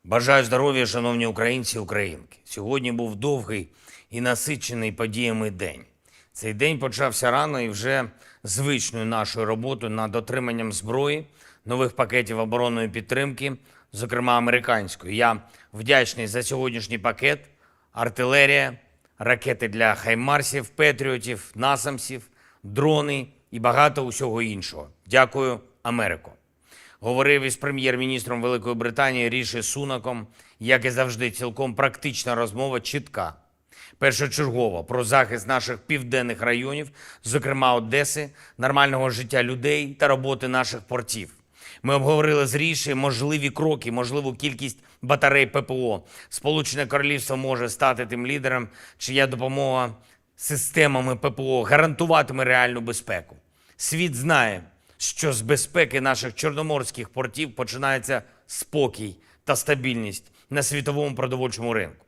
Бажаю здоров'я, шановні українці і українки. Сьогодні був довгий і насичений подіями день. Цей день почався рано і вже звичною нашою роботою над отриманням зброї, нових пакетів оборонної підтримки, зокрема американської. Я вдячний за сьогоднішній пакет: артилерія, ракети для хаймарсів, петріотів, насамсів, дрони і багато усього іншого. Дякую, Америко. Говорив із прем'єр-міністром Великої Британії Ріші Сунаком, як і завжди, цілком практична розмова, чітка. Першочергово про захист наших південних районів, зокрема Одеси, нормального життя людей та роботи наших портів. Ми обговорили з Ріші можливі кроки, можливу кількість батарей ППО. Сполучене Королівство може стати тим лідером, чия допомога системами ППО гарантуватиме реальну безпеку. Світ знає, що з безпеки наших чорноморських портів починається спокій та стабільність на світовому продовольчому ринку.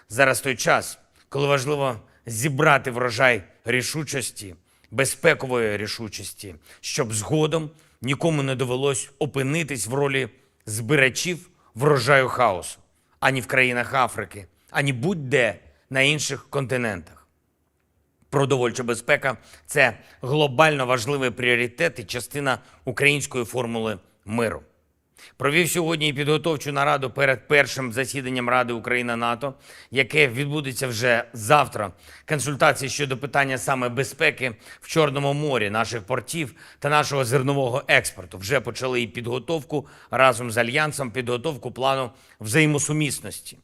Зараз той час, коли важливо зібрати врожай рішучості, безпекової рішучості, щоб згодом нікому не довелось опинитись в ролі збирачів врожаю хаосу, ані в країнах Африки, ані будь-де на інших континентах. Продовольча безпека – це глобально важливий пріоритет і частина української формули миру. Провів сьогодні і підготовчу нараду перед першим засіданням Ради Україна-НАТО, яке відбудеться вже завтра. Консультації щодо питання саме безпеки в Чорному морі, наших портів та нашого зернового експорту. Вже почали і підготовку разом з Альянсом, підготовку плану взаємосумісності.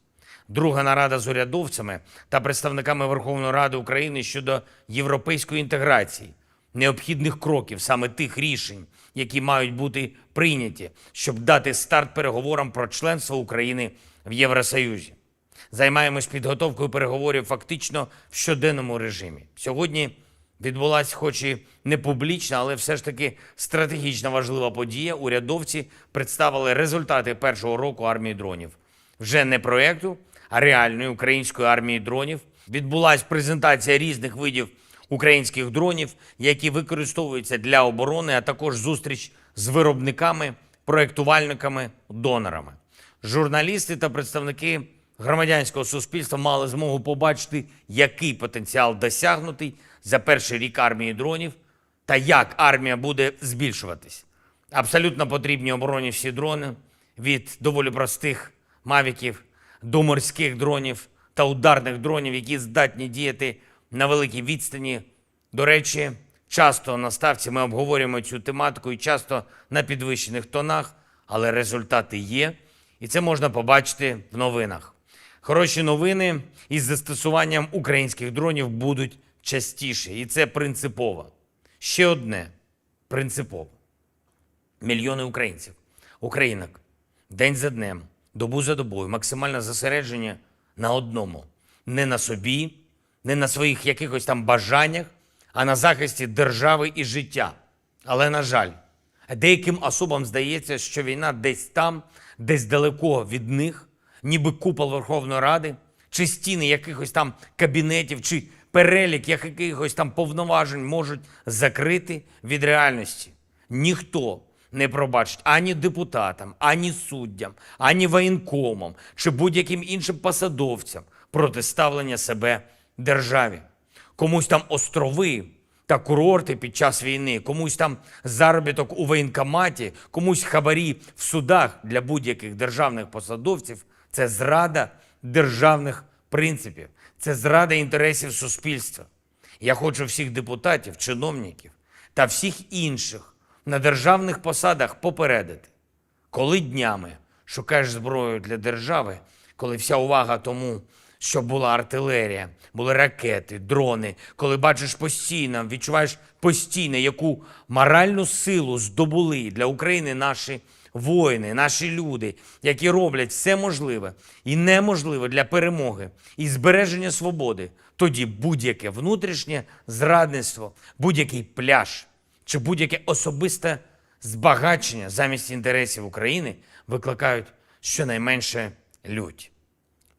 Друга нарада з урядовцями та представниками Верховної Ради України щодо європейської інтеграції, необхідних кроків, саме тих рішень, які мають бути прийняті, щоб дати старт переговорам про членство України в Євросоюзі. Займаємось підготовкою переговорів фактично в щоденному режимі. Сьогодні відбулася хоч і не публічна, але все ж таки стратегічно важлива подія. Урядовці представили результати першого року армії дронів. Вже не проєкту, а реальної української армії дронів. Відбулася презентація різних видів українських дронів, які використовуються для оборони, а також зустріч з виробниками, проєктувальниками, донорами. Журналісти та представники громадянського суспільства мали змогу побачити, який потенціал досягнутий за перший рік армії дронів та як армія буде збільшуватись. Абсолютно потрібні обороні всі дрони, від доволі простих мавіків до морських дронів та ударних дронів, які здатні діяти на великій відстані. До речі, часто на ставці ми обговорюємо цю тематику і часто на підвищених тонах, але результати є, і це можна побачити в новинах. Хороші новини із застосуванням українських дронів будуть частіше, і це принципово. Ще одне принципово. Мільйони українців, українок, день за днем, добу за добою, максимальне зосередження на одному. Не на собі, не на своїх якихось там бажаннях, а на захисті держави і життя. Але, на жаль, деяким особам здається, що війна десь там, десь далеко від них, ніби купол Верховної Ради, чи стіни якихось там кабінетів, чи перелік якихось там повноважень можуть закрити від реальності. Ніхто не пробачить ані депутатам, ані суддям, ані воєнкомам, чи будь-яким іншим посадовцям протиставлення себе державі. Комусь там острови та курорти під час війни, комусь там заробіток у воєнкоматі, комусь хабарі в судах для будь-яких державних посадовців – це зрада державних принципів, це зрада інтересів суспільства. Я хочу всіх депутатів, чиновників та всіх інших на державних посадах попередити. Коли днями шукаєш зброю для держави, коли вся увага тому, щоб була артилерія, були ракети, дрони, коли бачиш постійно, відчуваєш постійно, яку моральну силу здобули для України наші воїни, наші люди, які роблять все можливе і неможливе для перемоги і збереження свободи, тоді будь-яке внутрішнє зрадництво, будь-який пляж чи будь-яке особисте збагачення замість інтересів України викликають щонайменше лють.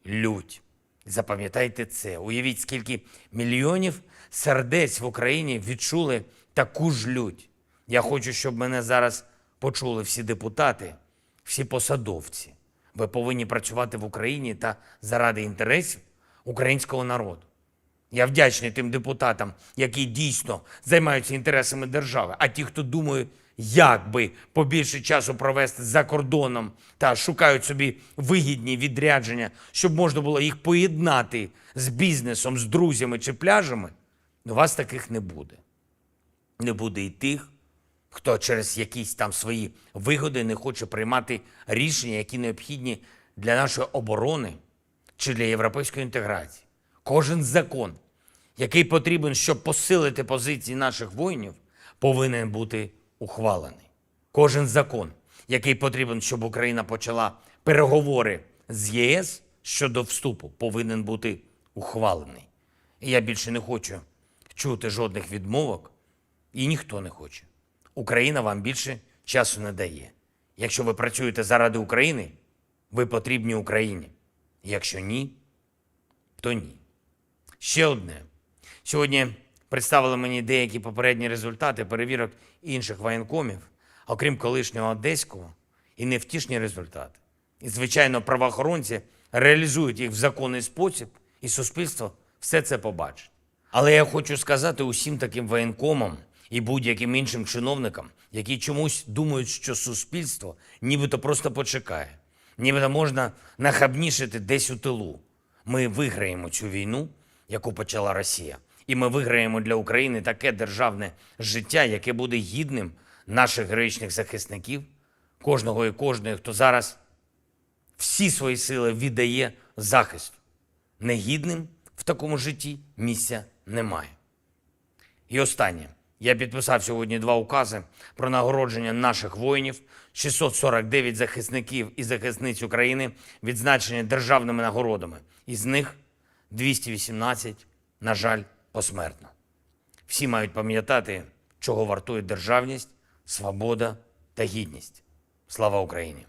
Лють. Запам'ятайте це. Уявіть, скільки мільйонів сердець в Україні відчули таку ж лють. Я хочу, щоб мене зараз почули всі депутати, всі посадовці, Ви повинні працювати в Україні та заради інтересів українського народу. Я вдячний тим депутатам, які дійсно займаються інтересами держави, а ті, хто думає, як би побільше часу провести за кордоном та шукають собі вигідні відрядження, щоб можна було їх поєднати з бізнесом, з друзями чи пляжами, у вас таких не буде. Не буде і тих, хто через якісь там свої вигоди не хоче приймати рішення, які необхідні для нашої оборони чи для європейської інтеграції. Кожен закон, який потрібен, щоб посилити позиції наших воїнів, повинен бути ухвалений. Кожен закон, який потрібен, щоб Україна почала переговори з ЄС щодо вступу, повинен бути ухвалений. І я більше не хочу чути жодних відмовок, і ніхто не хоче. Україна вам більше часу не дає. Якщо ви працюєте заради України, ви потрібні Україні. Якщо ні, то ні. Ще одне. Сьогодні представили мені деякі попередні результати перевірок інших воєнкомів, окрім колишнього одеського, і невтішні результати. І, звичайно, правоохоронці реалізують їх в законний спосіб, і суспільство все це побачить. Але я хочу сказати усім таким воєнкомам і будь-яким іншим чиновникам, які чомусь думають, що суспільство нібито просто почекає, нібито можна нахабнішити десь у тилу. Ми виграємо цю війну, яку почала Росія. І ми виграємо для України таке державне життя, яке буде гідним наших героїчних захисників, кожного і кожної, хто зараз всі свої сили віддає захисту. Негідним в такому житті місця немає. І останнє. Я підписав сьогодні 2 укази про нагородження наших воїнів, 649 захисників і захисниць України відзначені державними нагородами. Із них 218, на жаль, посмертно. Всі мають пам'ятати, чого вартує державність, свобода та гідність. Слава Україні!